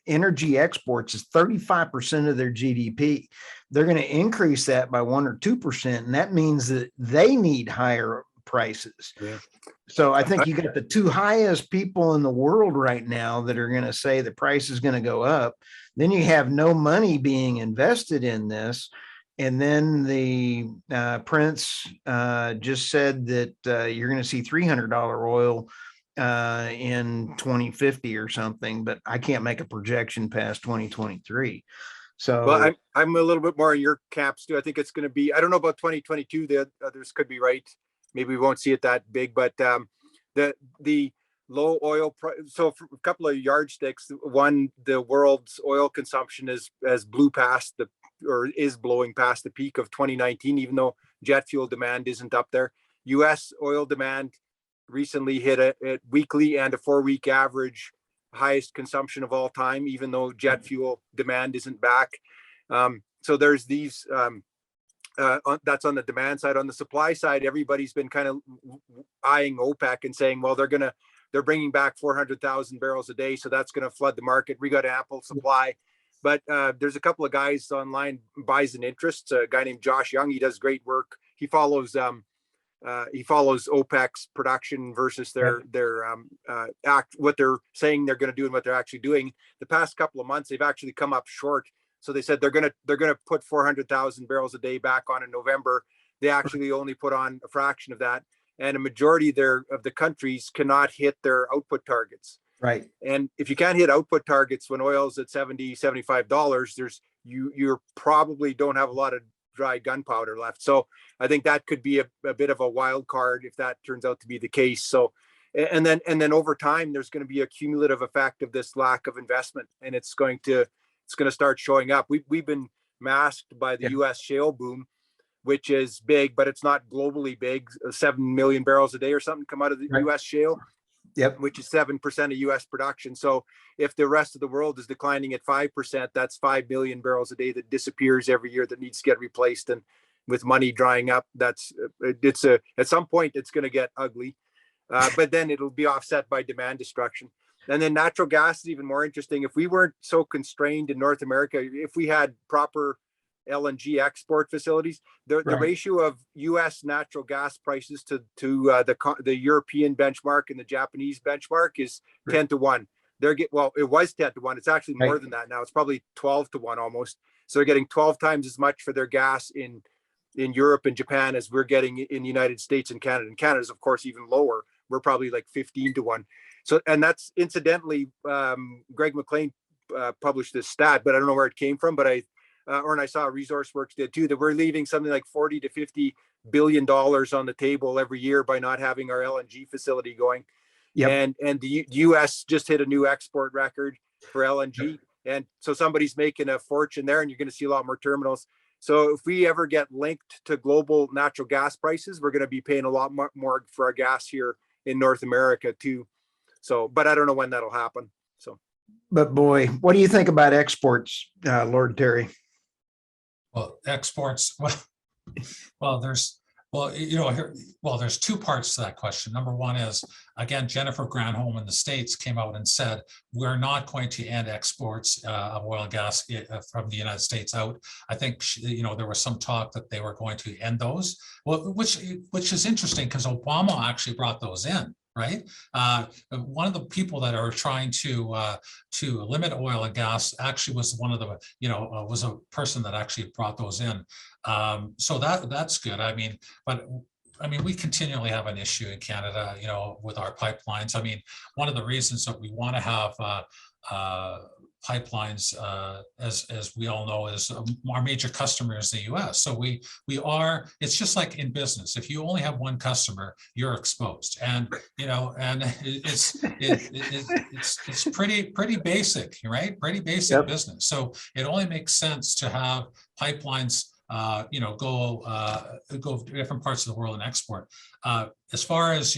energy exports is 35% of their GDP. They're going to increase that by 1 or 2%, and that means that they need higher prices. Yeah. So I think you got the two highest people in the world right now that are going to say the price is going to go up. Then you have no money being invested in this. And then the Prince just said that you're going to see $300 oil in 2050 or something, but I can't make a projection past 2023. So, well, I'm a little bit more in your camps too. I think it's going to be, I don't know about 2022. The others could be right. Maybe we won't see it that big, but the low oil price. So for a couple of yardsticks, one, the world's oil consumption is blowing past the peak of 2019, even though jet fuel demand isn't up there. US oil demand recently hit a weekly and a 4-week average highest consumption of all time, even though jet fuel demand isn't back. So there's these, that's on the demand side. On the supply side, everybody's been kind of eyeing OPEC and saying, well, they're bringing back 400,000 barrels a day. So that's going to flood the market. We got ample supply. But there's a couple of guys online, buys and interests. A guy named Josh Young, he does great work. He follows OPEC's production versus what they're saying they're going to do and what they're actually doing. The past couple of months, they've actually come up short. So they said they're going to put 400,000 barrels a day back on in November. They actually only put on a fraction of that, and a majority of the countries cannot hit their output targets. Right. And if you can't hit output targets when oil's at $70, $75, you probably don't have a lot of dry gunpowder left. So I think that could be a bit of a wild card if that turns out to be the case. So, and then over time, there's going to be a cumulative effect of this lack of investment, and it's going to start showing up. We've been masked by the US shale boom, which is big, but it's not globally big. 7 million barrels a day or something come out of the US shale. Yep. Which is 7% of US production. So if the rest of the world is declining at 5%, that's 5 million barrels a day that disappears every year that needs to get replaced. And with money drying up, at some point it's going to get ugly, but then it'll be offset by demand destruction. And then natural gas is even more interesting. If we weren't so constrained in North America, if we had proper LNG export facilities, the ratio of U.S. natural gas prices to the European benchmark and the Japanese benchmark is 10 to 1. It was 10 to 1. It's actually more than that now. It's probably 12 to 1 almost. So they're getting 12 times as much for their gas in Europe and Japan as we're getting in the United States and Canada. And Canada's, of course, even lower. We're probably like 15 to 1. So, and that's incidentally, Greg McLean published this stat, but I don't know where it came from, but and I saw ResourceWorks did too, that we're leaving something like $40 to $50 billion on the table every year by not having our LNG facility going. Yep. And the U.S. just hit a new export record for LNG. And so somebody's making a fortune there, and you're going to see a lot more terminals. So if we ever get linked to global natural gas prices, we're going to be paying a lot more for our gas here in North America too. So, but I don't know when that'll happen. So, But boy, what do you think about exports, Lord Terry? Well, exports, there's there's two parts to that question. Number one is, again, Jennifer Granholm in the States came out and said, we're not going to end exports of oil and gas from the United States out. I think, there was some talk that they were going to end those, which is interesting because Obama actually brought those in. Right. One of the people that are trying to limit oil and gas actually was one of the, was a person that actually brought those in. So that's good. We continually have an issue in Canada, with our pipelines. One of the reasons that we want to have pipelines, as we all know, is our major customer is the U.S. So it's just like in business. If you only have one customer, you're exposed, and it's pretty basic, right? Pretty basic business. So it only makes sense to have pipelines go to different parts of the world and export. As far as,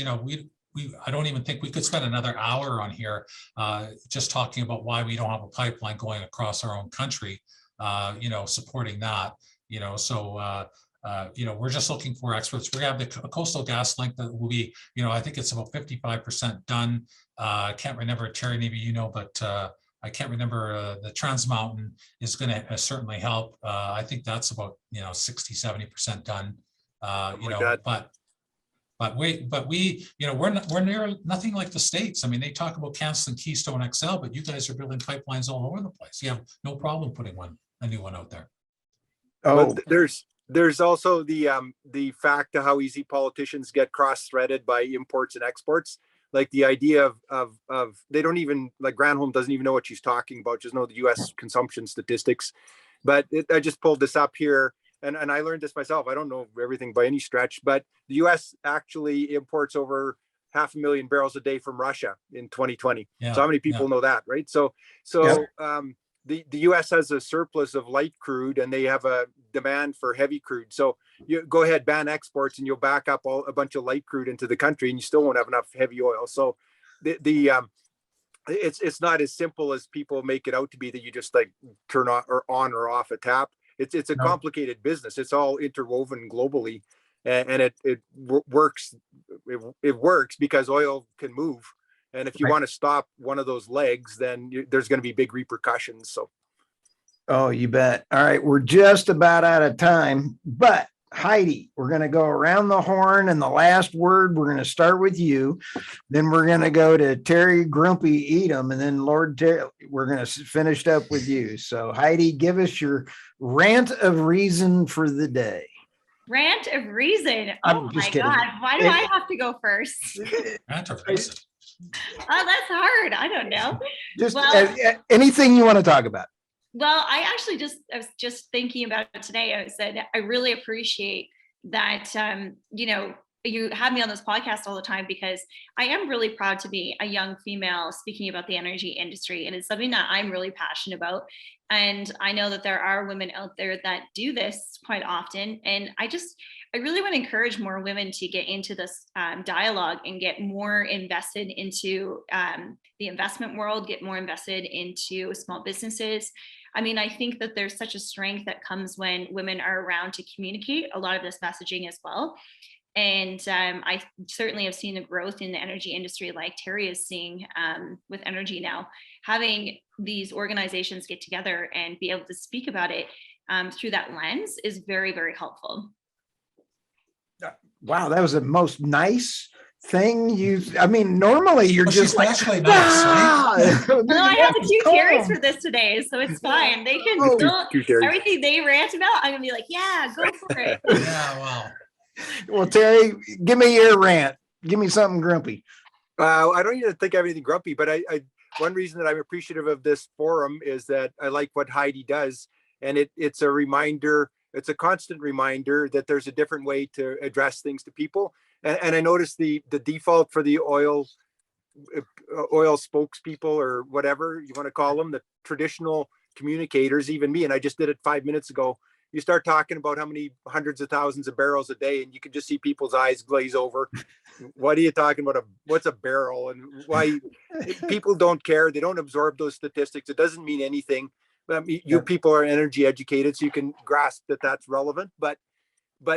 I don't even think we could spend another hour on here just talking about why we don't have a pipeline going across our own country, supporting that, we're just looking for experts. We have the Coastal Gas Link that will be, I think it's about 55% done. I can't remember, Terry, maybe but I can't remember, the Trans Mountain is going to certainly help. I think that's about 60-70% done. But we're near nothing like the States. They talk about canceling Keystone XL, but you guys are building pipelines all over the place. You have no problem putting a new one out there. Oh, but there's also the fact of how easy politicians get cross-threaded by imports and exports. Like the idea of they don't even, like, Granholm doesn't even know what she's talking about, just know the U.S. consumption statistics. But I just pulled this up here, and I learned this myself. I don't know everything by any stretch, but the U.S. actually imports over 500,000 barrels a day from Russia in 2020. So how many people know that, right? So the U.S. has a surplus of light crude, and they have a demand for heavy crude. So you go ahead, ban exports, and you'll back up a bunch of light crude into the country, and you still won't have enough heavy oil. So it's not as simple as people make it out to be, that you just like turn on or off a tap. It's a complicated business. It's all interwoven globally, and it works. It works because oil can move. And if you want to stop one of those legs, then there's going to be big repercussions. So, oh, you bet. All right, we're just about out of time, but Heidi, we're going to go around the horn, and the last word, we're going to start with you. Then we're going to go to Terry Grumpy Etam, and then Lord Terry, we're going to finish up with you. So Heidi, give us your rant of reason for the day. Rant of reason. I'm oh just my kidding. God. Why do I have to go first? Rant of reason. Oh, that's hard. I don't know. Just anything you want to talk about. Well, I was just thinking about it today. I said, I really appreciate that, you have me on this podcast all the time, because I am really proud to be a young female speaking about the energy industry. And it's something that I'm really passionate about. And I know that there are women out there that do this quite often. And I really want to encourage more women to get into this dialogue and get more invested into the investment world, get more invested into small businesses. I think that there's such a strength that comes when women are around to communicate a lot of this messaging as well. And I certainly have seen the growth in the energy industry, like Terry is seeing with energy now. Having these organizations get together and be able to speak about it through that lens is very, very helpful. Wow, that was the most nice thing normally you're just like, actually nice, right? No, I have the two Terrys for this today, so it's fine. They can still, everything they rant about, I'm gonna be like, yeah, go for it. Yeah, wow. Well, Terry, give me your rant. Give me something grumpy. I don't even think I have anything grumpy, but one reason that I'm appreciative of this forum is that I like what Heidi does, and it's a reminder. It's a constant reminder that there's a different way to address things to people. And I noticed the default for the oil oil spokespeople or whatever you want to call them, the traditional communicators, even me, and I just did it 5 minutes ago. You start talking about how many hundreds of thousands of barrels a day, and you can just see people's eyes glaze over. What are you talking about? What's a barrel? And why? People don't care. They don't absorb those statistics. It doesn't mean anything. You people are energy educated, so you can grasp that that's relevant. But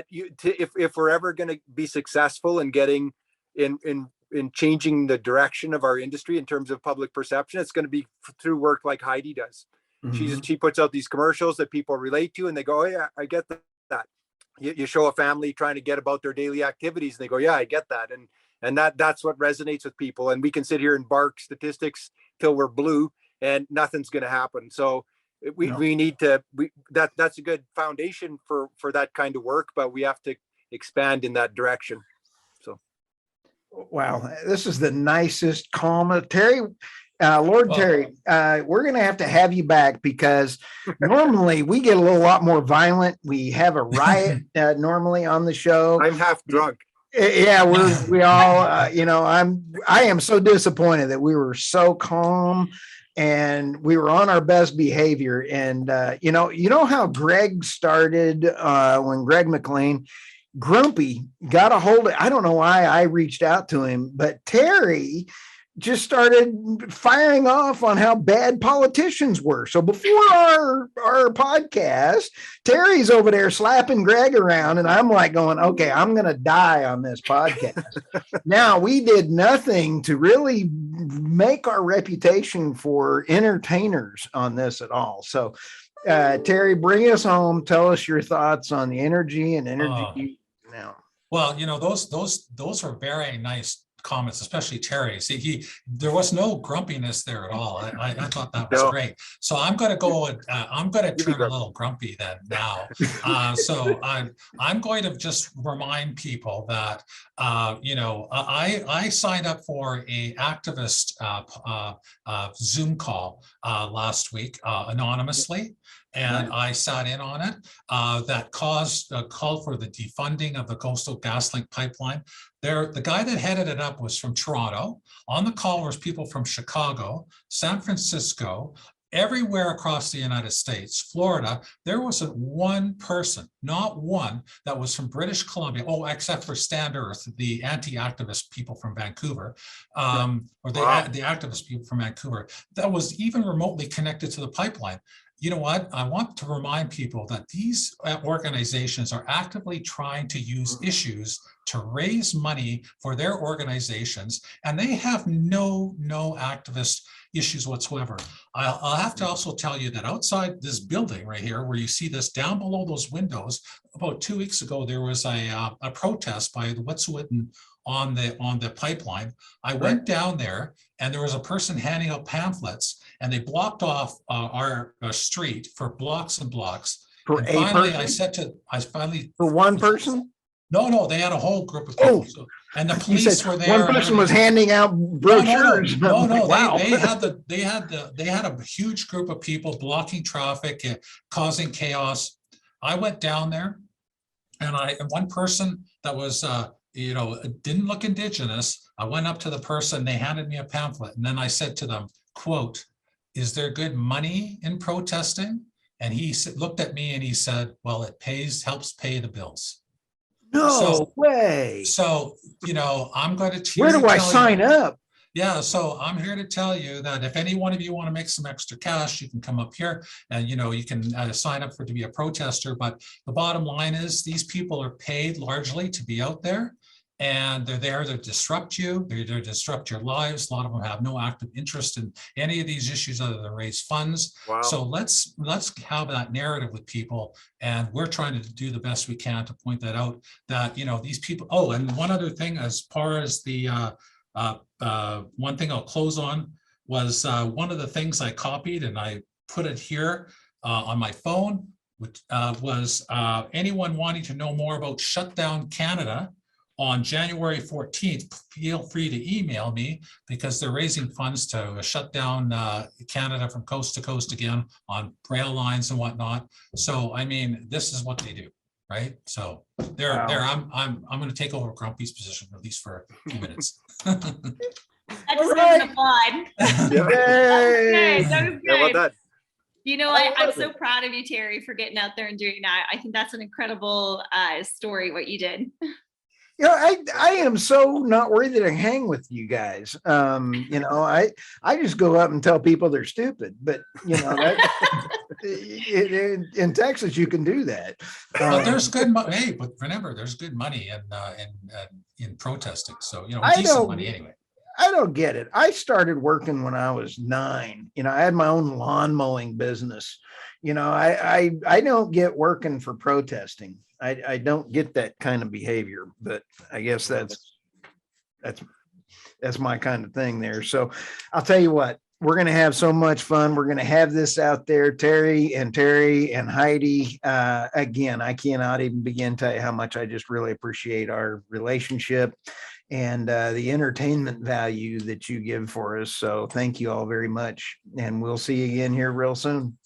if we're ever going to be successful in getting in changing the direction of our industry in terms of public perception, it's going to be through work like Heidi does. She puts out these commercials that people relate to, and they go, "Oh yeah, I get that." You show a family trying to get about their daily activities, and they go, "Yeah, I get that," and that's what resonates with people. And we can sit here and bark statistics till we're blue, and nothing's going to happen. So we need to that's a good foundation for that kind of work, but we have to expand in that direction. So, wow, this is the nicest comment, Terry. Lord Terry, we're going to have you back, because normally we get a lot more violent. We have a riot normally on the show. I'm half drunk. Yeah, we all, I am so disappointed that we were so calm and we were on our best behavior. And, you know how Greg started when Greg McLean, Grumpy, got a hold of, I don't know why I reached out to him, but Terry just started firing off on how bad politicians were. So before our podcast, Terry's over there slapping Greg around, and I'm like going, okay, I'm going to die on this podcast. Now, we did nothing to really make our reputation for entertainers on this at all. So Terry, bring us home. Tell us your thoughts on the energy now. Well, those are very nice comments, especially Terry. See, there was no grumpiness there at all. I thought that was great. So I'm going to go. I'm going to turn a little grumpy then now. So I'm going to just remind people that I signed up for a activist Zoom call last week anonymously. And I sat in on it. That called for the defunding of the Coastal GasLink pipeline. The guy that headed it up was from Toronto. On the call was people from Chicago, San Francisco, everywhere across the United States, Florida. There wasn't one person, not one, that was from British Columbia. Oh, except for Stand Earth, the anti-activist people from Vancouver, or the activist people from Vancouver, that was even remotely connected to the pipeline. You know what? I want to remind people that these organizations are actively trying to use issues to raise money for their organizations, and they have no activist issues whatsoever. I'll have to also tell you that outside this building right here, where you see this down below those windows, about 2 weeks ago, there was a protest by the Wet'suwet'en on the pipeline. I went down there, and there was a person handing out pamphlets, and they blocked off our street for blocks and blocks. For and a finally, person? For one person? No, they had a whole group of people. Oh, and the police were there. One person was handing out brochures. No. Wow. They had a huge group of people blocking traffic, causing chaos. I went down there, and one person that was didn't look indigenous. I went up to the person, they handed me a pamphlet, and then I said to them, quote, "Is there good money in protesting?" And he looked at me and he said, "Well, it helps pay the bills." No way. So, I'm going to. Where do I sign up? Yeah, so I'm here to tell you that if any one of you want to make some extra cash, you can come up here and, you can sign up to be a protester. But the bottom line is these people are paid largely to be out there, and they're there to disrupt you. They're there to disrupt your lives. A lot of them have no active interest in any of these issues other than raise funds. Wow. So let's have that narrative with people. And we're trying to do the best we can to point that out, that, these people. Oh, and one other thing, as far as the one thing I'll close on was one of the things I copied and I put it here on my phone, which was anyone wanting to know more about Shutdown Canada on January 14th, feel free to email me, because they're raising funds to shut down Canada from coast to coast again on rail lines and whatnot. So, I mean, this is what they do. Right. So I'm going to take over Grumpy's position, at least for a few minutes. That deserves an applaud. Yeah. Yay. That was Yeah, well good. done. You know what? I'm so proud of you, Terry, for getting out there and doing that. I think that's an incredible story, what you did. You know, I am so not worthy to hang with you guys. You know, I just go up and tell people they're stupid, but you know, in Texas, you can do that. But there's good money. Hey, but remember, there's good money in protesting. So, you know, I decent don't- money anyway. I don't get it. I started working when I was 9. You know, I had my own lawn mowing business. You know, I don't get working for protesting. I don't get that kind of behavior, but I guess that's my kind of thing there. So I'll tell you what, we're going to have so much fun. We're going to have this out there, Terry and Heidi. Again, I cannot even begin to tell you how much I just really appreciate our relationship and the entertainment value that you give for us. So thank you all very much. And we'll see you again here real soon.